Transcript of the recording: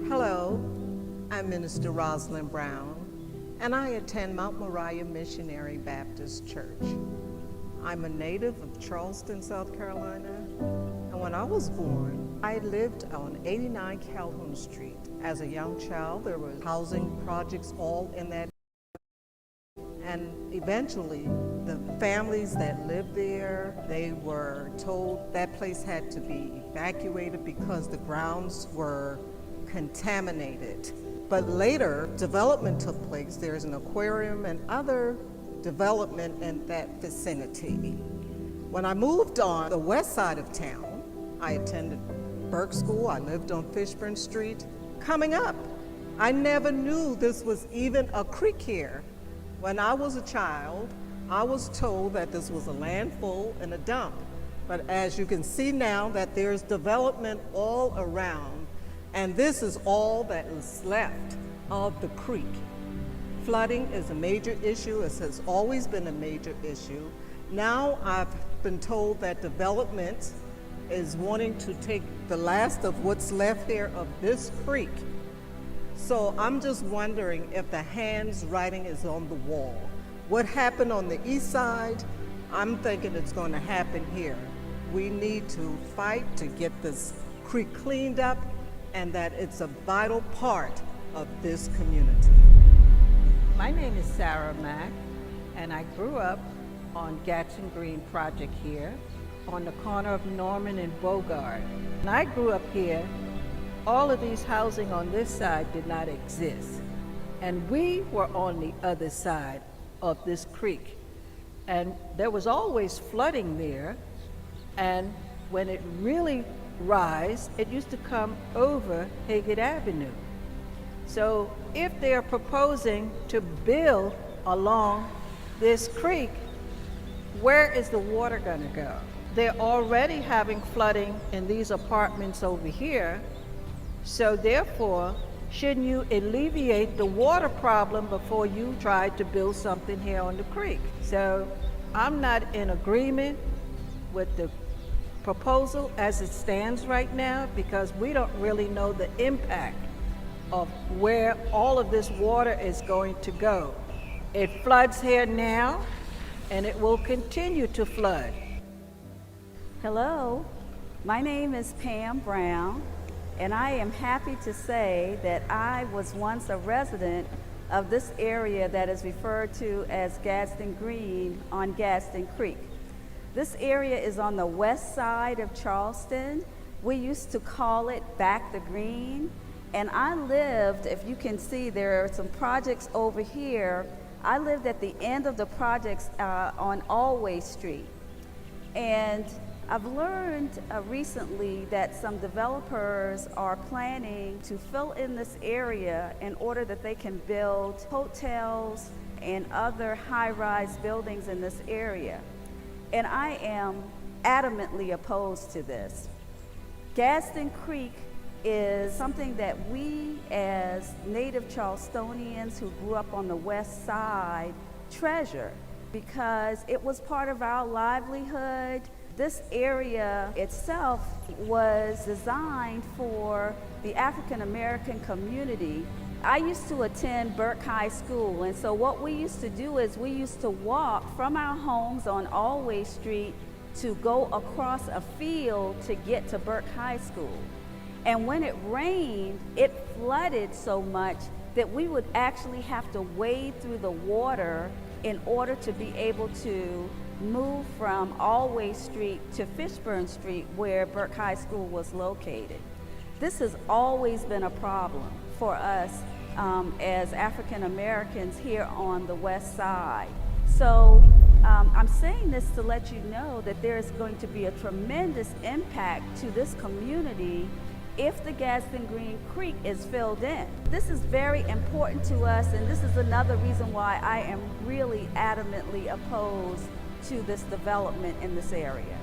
Hello, I'm Minister Rosalind Brown, and I attend Mount Moriah Missionary Baptist Church. I'm a native of Charleston, South Carolina, and when I was born, I lived on 89 Calhoun Street. As a young child, there were housing projects all in that, and eventually the families that lived there, they were told that place had to be evacuated because the grounds were contaminated. But later, development took place. There's an aquarium and other development in that vicinity. When I moved on the west side of town, I attended Burke School. I lived on Fishburne Street. Coming up, I never knew this was even a creek here. When I was a child, I was told that this was a landfill and a dump. But as you can see now that there's development all around, and this is all that is left of the creek. Flooding is a major issue. It has always been a major issue. Now I've been told that development is wanting to take the last of what's left here of this creek. So I'm just wondering if the handwriting is on the wall. What happened on the east side, I'm thinking it's going to happen here. We need to fight to get this creek cleaned up, and that it's a vital part of this community. My name is Sarah Mack, and I grew up on Gadsden Green project here on the corner of Norman and Bogart. When I grew up here, all of these housing on this side did not exist. And we were on the other side of this creek. And there was always flooding there, and when it really rise, it used to come over Haggard Avenue. So if they're proposing to build along this creek, where is the water gonna go? They're already having flooding in these apartments over here, so therefore, shouldn't you alleviate the water problem before you try to build something here on the creek? So I'm not in agreement with the proposal as it stands right now, because we don't really know the impact of where all of this water is going to go. It floods here now, and it will continue to flood. Hello, my name is Pam Brown, and I am happy to say that I was once a resident of this area that is referred to as Gadsden Green on Gadsden Creek. This area is on the west side of Charleston. We used to call it Back the Green. And I lived, if you can see, there are some projects over here. I lived at the end of the projects on Always Street. And I've learned recently that some developers are planning to fill in this area in order that they can build hotels and other high-rise buildings in this area. And I am adamantly opposed to this. Gadsden Creek is something that we as native Charlestonians who grew up on the west side treasure, because it was part of our livelihood. This area itself was designed for the African American community. I used to attend Burke High School, and so what we used to do is we used to walk from our homes on Always Street to go across a field to get to Burke High School. And when it rained, it flooded so much that we would actually have to wade through the water in order to be able to move from Always Street to Fishburne Street, where Burke High School was located. This has always been a problem for us as African Americans here on the west side. So I'm saying this to let you know that there is going to be a tremendous impact to this community if the Gadsden Green Creek is filled in. This is very important to us, and this is another reason why I am really adamantly opposed to this development in this area.